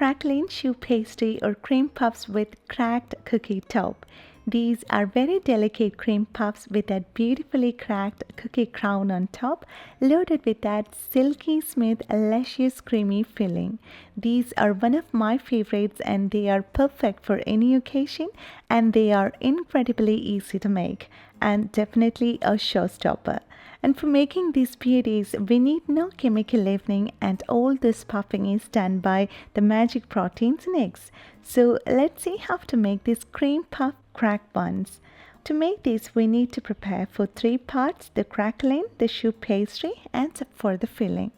craqueline choux pastry or cream puffs with cracked cookie top. These are very delicate cream puffs with that beautifully cracked cookie crown on top, loaded with that silky smooth, luscious creamy filling. These are one of my favorites and they are perfect for any occasion and they are incredibly easy to make and definitely a showstopper. And for making these beauties, we need no chemical leavening and all this puffing is done by the magic proteins in eggs. So let's see how to make these cream puff crack buns. To make these, we need to prepare for 3 parts, the craqueline, the choux pastry and for the filling.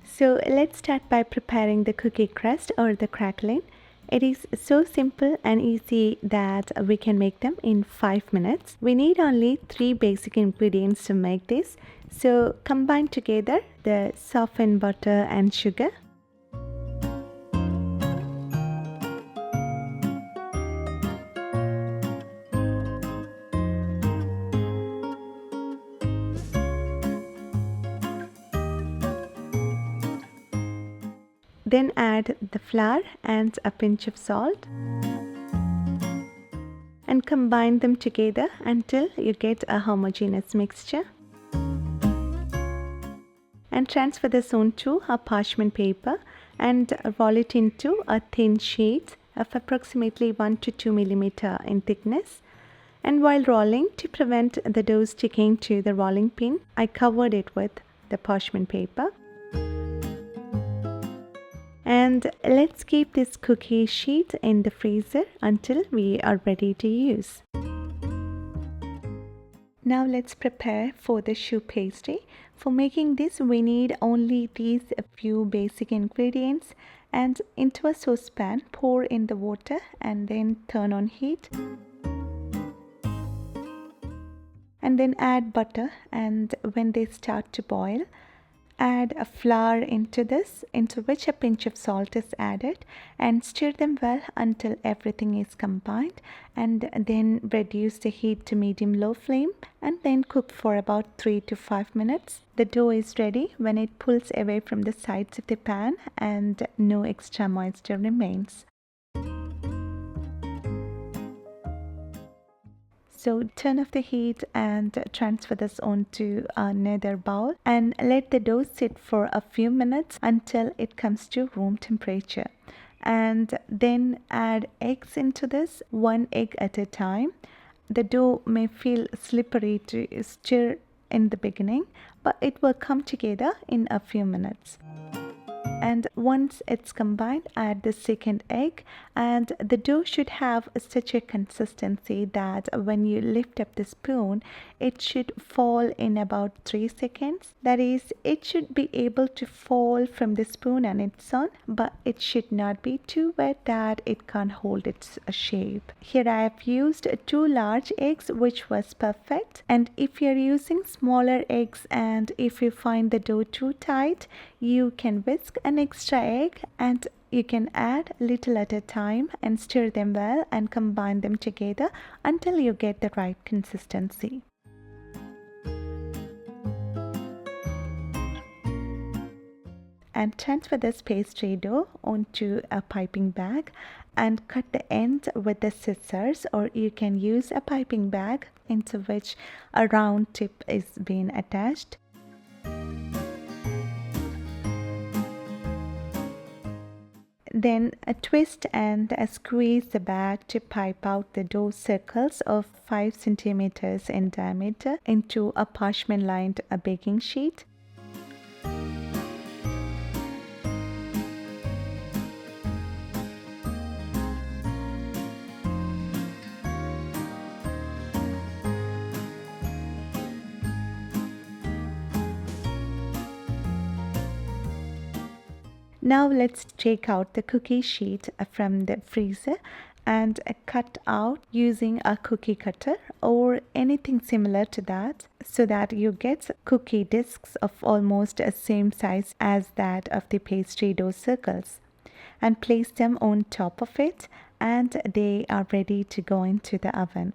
So let's start by preparing the cookie crust or the craqueline. It is so simple and easy that we can make them in 5 minutes. We need only 3 basic ingredients to make this. So combine together the softened butter and sugar. Then add the flour and a pinch of salt and combine them together until you get a homogeneous mixture. And transfer this onto a parchment paper and roll it into a thin sheet of approximately 1 to 2 millimeter in thickness. And while rolling, to prevent the dough sticking to the rolling pin, I covered it with the parchment paper. And let's keep this cookie sheet in the freezer until we are ready to use. Now let's prepare for the choux pastry. For making this, we need only these few basic ingredients. And into a saucepan, pour in the water and then turn on heat. And then add butter, and when they start to boil, add a flour into this, into which a pinch of salt is added, and stir them well until everything is combined, and then reduce the heat to medium-low flame and then cook for about 3 to 5 minutes. The dough is ready when it pulls away from the sides of the pan and no extra moisture remains. So turn off the heat and transfer this onto another bowl and let the dough sit for a few minutes until it comes to room temperature. And then add eggs into this, 1 egg at a time. The dough may feel slippery to stir in the beginning, but it will come together in a few minutes. And once it's combined, add the second egg, and the dough should have such a consistency that when you lift up the spoon, it should fall in about 3 seconds. That is, it should be able to fall from the spoon on its own, but it should not be too wet that it can't hold its shape. Here I have used 2 large eggs, which was perfect. And if you're using smaller eggs and if you find the dough too tight, you can whisk an extra egg and you can add little at a time and stir them well and combine them together until you get the right consistency. And transfer this pastry dough onto a piping bag and cut the end with the scissors, or you can use a piping bag into which a round tip is being attached. Then twist and squeeze the bag to pipe out the dough circles of 5 centimeters in diameter into a parchment lined baking sheet. Now let's take out the cookie sheet from the freezer and cut out using a cookie cutter or anything similar to that, so that you get cookie discs of almost the same size as that of the pastry dough circles, and place them on top of it, and they are ready to go into the oven.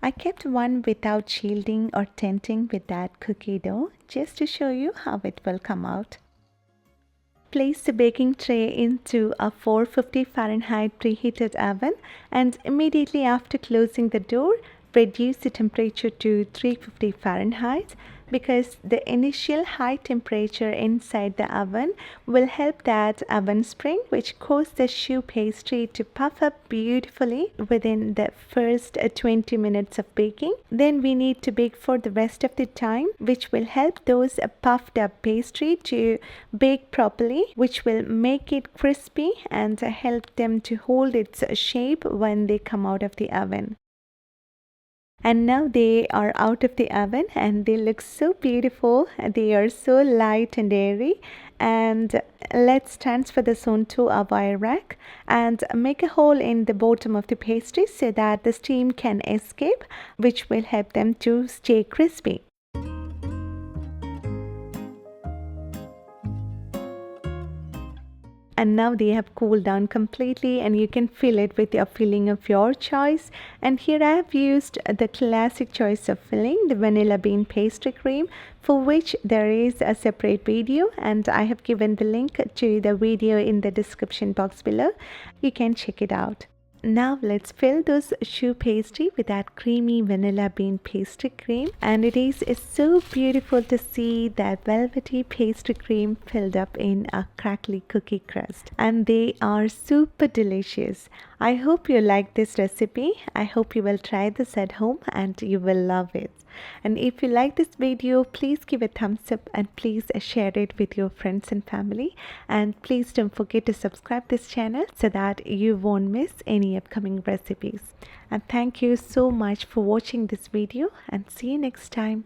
I kept one without shielding or tinting with that cookie dough just to show you how it will come out. Place the baking tray into a 450 Fahrenheit preheated oven, and immediately after closing the door, reduce the temperature to 350 Fahrenheit, because the initial high temperature inside the oven will help that oven spring, which cause the choux pastry to puff up beautifully within the first 20 minutes of baking. Then we need to bake for the rest of the time, which will help those puffed up pastry to bake properly, which will make it crispy and help them to hold its shape when they come out of the oven. And now they are out of the oven and they look so beautiful. They are so light and airy. And let's transfer this onto a wire rack and make a hole in the bottom of the pastry so that the steam can escape, which will help them to stay crispy. And now they have cooled down completely, and you can fill it with your filling of your choice. And here I have used the classic choice of filling, the vanilla bean pastry cream, for which there is a separate video, and I have given the link to the video in the description box below. You can check it out. Now let's fill this choux pastry with that creamy vanilla bean pastry cream, and it is so beautiful to see that velvety pastry cream filled up in a crackly cookie crust, and they are super delicious. I hope you like this recipe. I hope you will try this at home and you will love it. And if you like this video, please give a thumbs up and please share it with your friends and family. And please don't forget to subscribe this channel so that you won't miss any upcoming recipes. And thank you so much for watching this video, and see you next time.